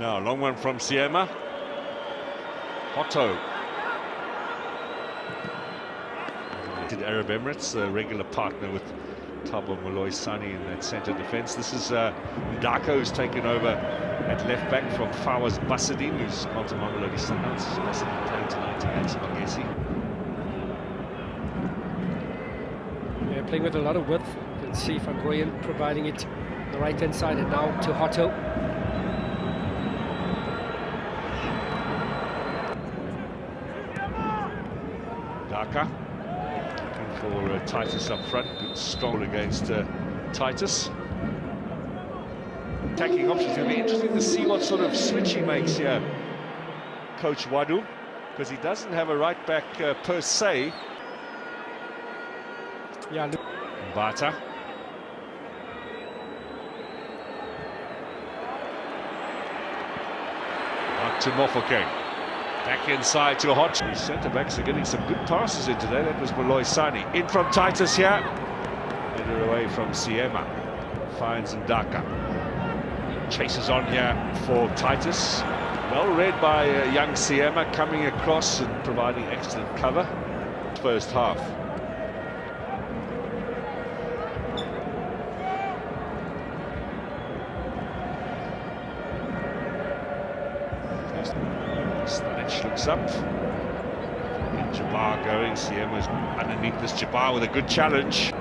Now, long one from Seema. Otto. Arab Emirates, a regular partner with Thabo Moloi-Sani in that centre defence. This is Ndaka, who's taken over at left back from Fawaz Basadin, who's gone to Mamelodi Sundowns. Basadin playing tonight against Magesi. Yeah, playing with a lot of width. You can see Van Gooyen providing it on the right-hand side, and now to Otto. Ndaka. For Titus up front, good stroll against Titus. Attacking options. It'll be interesting to see what sort of switch he makes here, Coach Wadu, because he doesn't have a right back per se. Yeah, Mbata. On to Mofokeng. Back inside to Hot. The centre-backs are getting some good passes in today. That was Moloi-Sani. In from Titus here. Header away from Seema. Finds Ndaka. Chases on here for Titus. Well read by young Seema, coming across and providing excellent cover. First half. Stellenbosch looks up. Jabbar going. Seema's underneath this. Jabbar with a good challenge.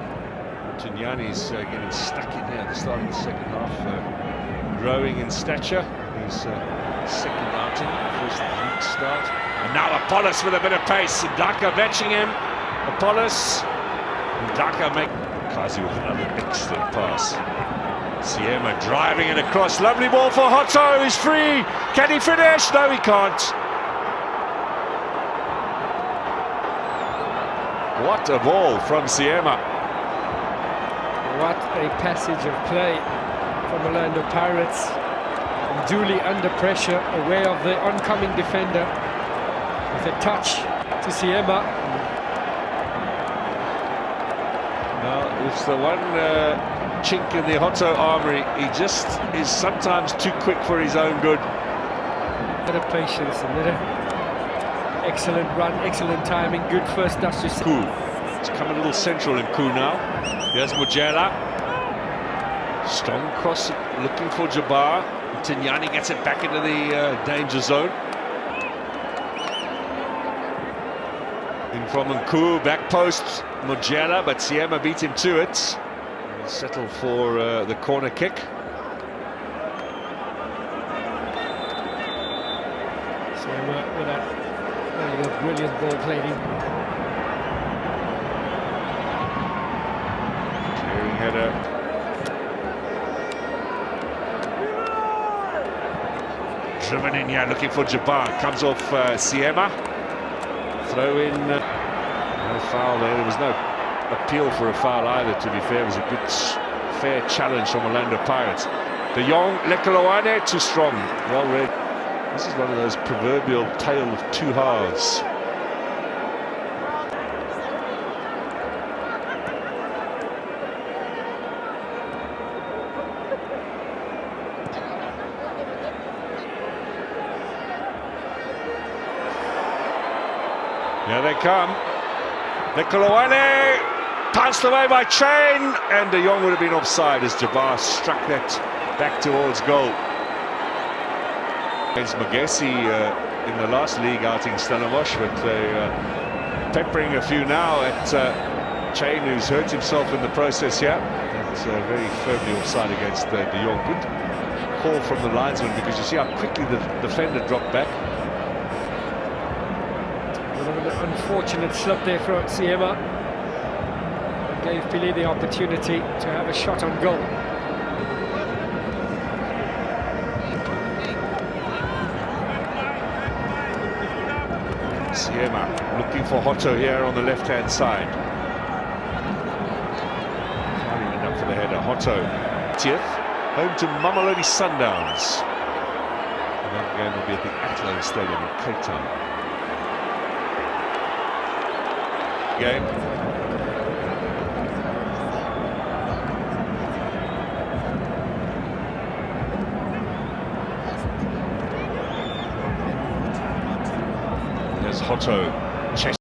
Tunyani's getting stuck in there at the start of the second half. Growing in stature. His second outing, first league start. And now Apollos with a bit of pace. Ndaka matching him. Apollos. Ndaka make Kazi with another excellent pass. Seema driving it across. Lovely ball for Otto. He's free. Can he finish? No, he can't. What a ball from Seema. what a passage of play from Orlando Pirates. And duly under pressure, aware of the oncoming defender. With a touch to Seema. Now, it's the one chink in the Otto armory. He just is sometimes too quick for his own good. A bit of patience, a bit of excellent run, excellent timing, good first touch to Koo. It's come a little central in Koo now. Here's Mujela. Strong cross looking for Jabbar. Tignani gets it back into the danger zone. In from Nku, back post Mujela, but Seema beat him to it. He'll settle for the corner kick. Seema with a brilliant ball playing. Clearing header. Driven in here, looking for Jabbar. Comes off Seema. Throw in. No foul there. There was no appeal for a foul either, to be fair. It was a good, fair challenge from Orlando Pirates. De Jong, Lekoloane, too strong. Well read. This is one of those proverbial tale of two halves. Here they come. Lekoloane passed away by Chain, and De Jong would have been offside as Jabbar struck that back towards goal. Against Magesi in the last league outing, Stellenbosch, but peppering a few now at Chain, who's hurt himself in the process here. That's very firmly offside against De Jong. Good call from the linesman, because you see how quickly the defender dropped back. An unfortunate slip there for Seema. Gave Pili the opportunity to have a shot on goal. Seema looking for Otto here on the left-hand side. Finding enough for the header. Otto, 10th, home to Mamelodi Sundowns. And that game will be at the Athlone Stadium in Cape Town. Game. as Hotto chest